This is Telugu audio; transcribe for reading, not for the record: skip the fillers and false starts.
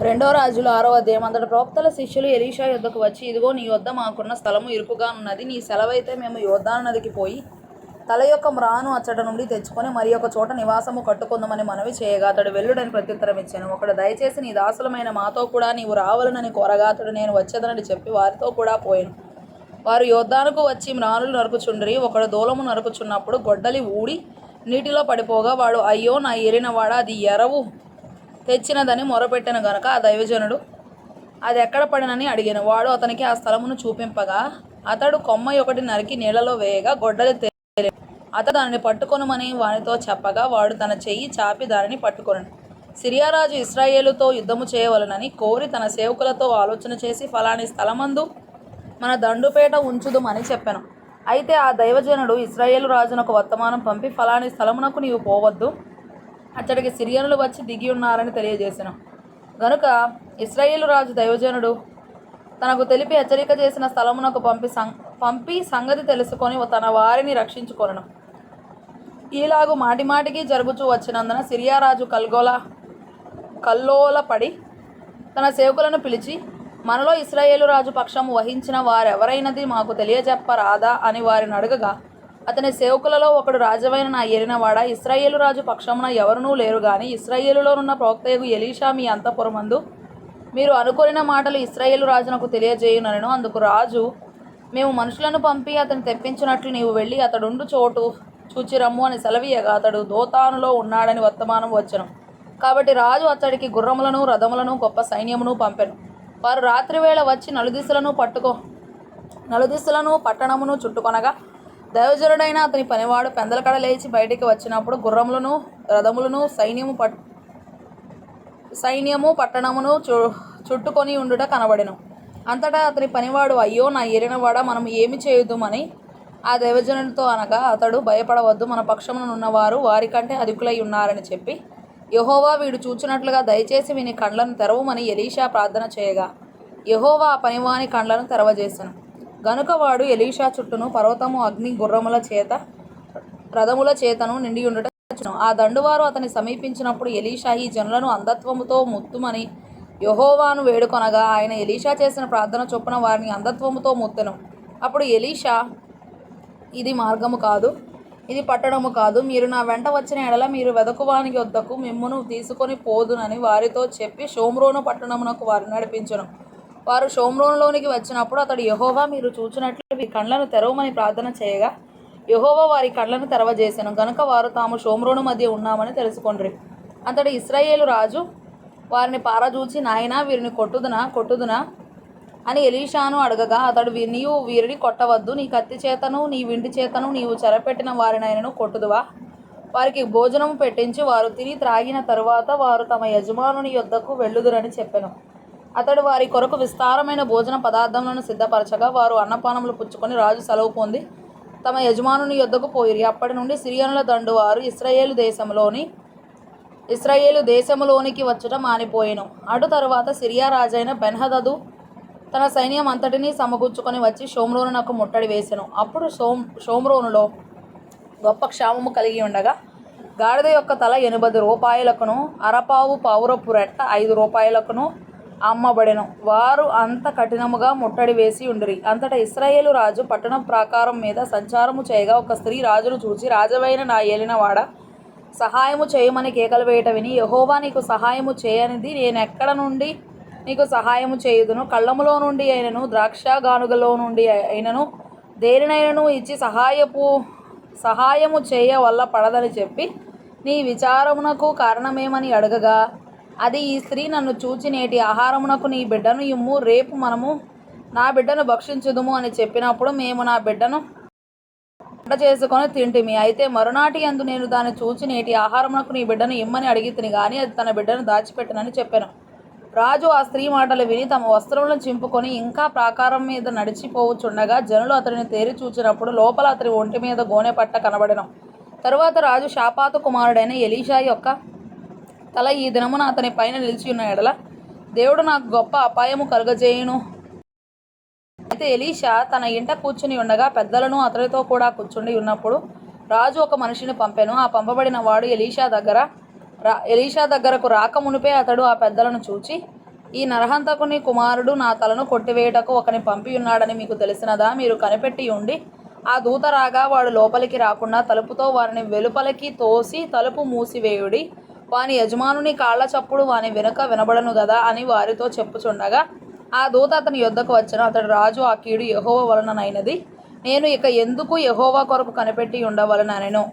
రెండో రాజులు 6వ అధ్యాయం. అంతటి ప్రవక్తల శిష్యులు ఎలీషా యొద్దకు వచ్చి, ఇదిగో నీ యొద్ద మాకున్న స్థలము ఇరుకుగా ఉన్నది. నీ సెలవైతే మేము యోర్దాను నదికి పోయి తల యొక్క మ్రాను అచ్చట నుండి తెచ్చుకొని మరి ఒక చోట నివాసము కట్టుకుందామని మనవి చేయగా అతడు వెళ్ళుడని ప్రత్యుత్తరం ఇచ్చాను. ఒకడు దయచేసి నీ దాసులమైన మాతో కూడా నీవు రావాలనని కోరగా అతడు నేను వచ్చేదనని చెప్పి వారితో కూడా పోయాను. వారు యోర్దానుకు వచ్చి మ్రానులు నరుకుచుండిరి. ఒకడు దూలము నరుకుచున్నప్పుడు గొడ్డలి ఊడి నీటిలో పడిపోగా వాడు, అయ్యో నా ఏలినవాడా, అది ఎరవు తెచ్చినదని మొరపెట్టిన గనుక ఆ దైవజనుడు అది ఎక్కడ పడినని అడిగాను. వాడు అతనికి ఆ స్థలమును చూపింపగా అతడు కొమ్మ ఒకటి నరికి నీళ్లలో వేయగా గొడ్డలి తేలి అతడు దానిని పట్టుకొనుమని వానితో చెప్పగా వాడు తన చెయ్యి చాపి దానిని పట్టుకొనెను. సిరియా రాజు ఇశ్రాయేలుతో యుద్ధము చేయవలనని కోరి తన సేవకులతో ఆలోచన చేసి, ఫలాని స్థలమందు మన దండుపేట ఉంచుదుమని చెప్పాను. అయితే ఆ దైవజనుడు ఇశ్రాయేలు రాజునకు వర్తమానం పంపి, ఫలాని స్థలమునకు నీవు పోవద్దు, అచ్చడికి సిరియనులు వచ్చి దిగి ఉన్నారని తెలియజేసెను. గనుక ఇశ్రాయేలు రాజు దైవజనుడు తనకు తెలిపి హెచ్చరిక చేసిన స్థలమునకు పంపి సంగతి తెలుసుకొని తన వారిని రక్షించుకొనెను. ఈలాగు మాటిమాటికి జరుగుచూ వచ్చినందున సిరియా రాజు కల్లోలపడి తన సేవకులను పిలిచి, మనలో ఇశ్రాయేలు రాజు పక్షము వహించిన వారెవరైనది మాకు తెలియజెప్పరాదా అని వారిని అడగగా, అతని సేవకులలో ఒకడు, రాజవైన నా ఏలినవాడా, ఇశ్రాయేలు రాజు పక్షమున ఎవరునూ లేరు గాని ఇశ్రాయేలులోనున్న ప్రవక్తయగు ఎలీషా మీ అంతఃపురమందు మీరు అనుకొనిన మాటలు ఇశ్రాయేలు రాజునకు తెలియజేయుననెను. అందుకు రాజు, మేము మనుషులను పంపి అతని తెప్పించినట్లు నీవు వెళ్ళి అతడుండు చోటు చూచిరమ్ము అని సెలవీయగా అతడు దోతానులో ఉన్నాడని వర్తమానం వచ్చెను. కాబట్టి రాజు అతడికి గుర్రములను రథములను గొప్ప సైన్యమును పంపెను. వారు రాత్రివేళ వచ్చి నలుదిశలను పట్టణమును చుట్టుకొనగా దైవజనుడైన అతని పనివాడు పెందలకడ లేచి బయటికి వచ్చినప్పుడు గుర్రములను రథములను సైన్యము పట్టణమును చుట్టుకొని ఉండుట కనబడెను. అంతటా అతని పనివాడు, అయ్యో నా ఏలినవాడా, మనం ఏమి చేయుదుమని ఆ దైవజనుడితో అనగా, అతడు, భయపడవద్దు, మన పక్షమునున్నవారు వారికంటే అధికులై ఉన్నారని చెప్పి, యెహోవా వీడు చూచినట్లుగా దయచేసి వీని కండ్లను తెరవమని ఎలీషా ప్రార్థన చేయగా యెహోవా ఆ పనివాని కండ్లను తెరవజేసెను. గనుక వాడు ఎలీషా చుట్టూను పర్వతము అగ్ని గుర్రముల చేత రథముల చేతను నిండి ఉండుట చూచెను. ఆ దండువారు అతని సమీపించినప్పుడు ఎలీషా ఈ జనులను అంధత్వముతో ముత్తుమని యెహోవాను వేడుకొనగా ఆయన ఎలీషా చేసిన ప్రార్థన చొప్పున వారిని అంధత్వముతో ముత్తెను. అప్పుడు ఎలీషా, ఇది మార్గము కాదు, ఇది పట్టణము కాదు, మీరు నా వెంట వచ్చిన ఎడల మీరు వెదకువానికి వద్దకు మిమ్మును తీసుకొని పోదునని వారితో చెప్పి షోమ్రోను పట్టణమునకు వారిని నడిపించెను. వారు షోమ్రోనులోనికి వచ్చినప్పుడు అతడు, యెహోవా మీరు చూచినట్లు వీరి కండ్లను తెరవమని ప్రార్థన చేయగా యెహోవా వారి కండ్లను తెరవజేసెను. గనుక వారు తాము షోమ్రోను మధ్య ఉన్నామని తెలుసుకొండ్రి. అంతటి ఇశ్రాయేలు రాజు వారిని పారజూచి, నాయనా వీరిని కొట్టుదునా అని ఎలీషాను అడగగా అతడు, నీవు వీరిని కొట్టవద్దు, నీ కత్తి చేతను నీ వింటి చేతను నీవు చెరపెట్టిన వారినైనను కొట్టుదువా? వారికి భోజనము పెట్టించి వారు తిని త్రాగిన తరువాత వారు తమ యజమానుని యొద్దకు వెళ్ళుదురని చెప్పెను. అతడు వారి కొరకు విస్తారమైన భోజన పదార్థములను సిద్ధపరచగా వారు అన్నపానములు పుచ్చుకొని రాజు సెలవు పొంది తమ యజమానుని యొద్దకు పోయిరి. అప్పటి నుండి సిరియనుల దండు వారు ఇశ్రాయేలు దేశములోనికి వచ్చుట మానిపోయెను. అటు తరువాత సిరియా రాజైన బెన్హదదు తన సైన్యం అంతటినీ సమకూర్చుకొని వచ్చి షోమ్రోనునకు ముట్టడి వేసెను. అప్పుడు షోమ్రోనులో గొప్ప క్షామము కలిగి ఉండగా గాడిద యొక్క తల 80 రూపాయలకును అరపావు పావురపు రెట్ట 5 రూపాయలకును అమ్మబడెను. వారు అంత కఠినముగా ముట్టడి వేసి ఉండిరి. అంతటా ఇశ్రాయేలు రాజు పట్టణ ప్రాకారం మీద సంచారము చేయగా ఒక స్త్రీ రాజును చూచి, రాజవైన నా ఏలినవాడా, సహాయము చేయమని కేకలు వేయట విని, యెహోవా నీకు సహాయము చేయనిది నేనెక్కడ నుండి నీకు సహాయము చేయుదును? కళ్ళములో నుండి అయినను ద్రాక్ష గానుగలో నుండి అయినను దేనినైనను ఇచ్చి సహాయము చేయవల్ల పడదని చెప్పి నీ విచారమునకు కారణమేమని అడగగా, అది, ఈ స్త్రీ నన్ను చూచి నేటి ఆహారమునకు నీ బిడ్డను ఇమ్ము, రేపు మనము నా బిడ్డను భక్షించుదుము అని చెప్పినప్పుడు మేము నా బిడ్డను వంట చేసుకొని తింటిమి. అయితే మరునాటి యందు నేను దాన్ని చూచి నేటి ఆహారమునకు నీ బిడ్డను ఇమ్మని అడిగితిని గాని అది తన బిడ్డను దాచిపెట్టనని చెప్పాను. రాజు ఆ స్త్రీ మాటలు విని తమ వస్త్రములను చింపుకొని ఇంకా ప్రాకారం మీద నడిచిపోవచ్చుండగా జనులు అతడిని తేరి చూచినప్పుడు లోపల అతని ఒంటి మీద గోనె పట్ట కనబడెను. తరువాత రాజు షాపాతు కుమారుడైన ఎలీషా యొక్క తల ఈ దినమున అతని పైన నిలిచి ఉన్న ఎడల దేవుడు నాకు గొప్ప అపాయము కలుగజేయును. అయితే ఎలీషా తన ఇంట కూర్చుని ఉండగా పెద్దలను అతడితో కూడా కూర్చుండి ఉన్నప్పుడు రాజు ఒక మనిషిని పంపెను. ఆ పంపబడిన వాడు ఎలీషా దగ్గరకు రాక మునిపే అతడు ఆ పెద్దలను చూచి, ఈ నరహంతకుని కుమారుడు నా తలను కొట్టివేయుటకు ఒకని పంపి ఉన్నాడని మీకు తెలిసినదా? మీరు కనిపెట్టి ఉండి ఆ దూత రాగా వాడు లోపలికి రాకుండా తలుపుతో వారిని వెలుపలికి తోసి తలుపు మూసివేయుడి. వాని యజమానుని కాళ్ల చప్పుడు వాని వెనుక వినబడను గదా అని వారితో చెప్పుచుండగా ఆ దూత అతని యొద్దకు వచ్చెను. అతడు రాజు ఆ కీడు యెహోవా వలననైనది, నేను ఇక ఎందుకు యెహోవా కొరకు కనిపెట్టి ఉండవలెననెను.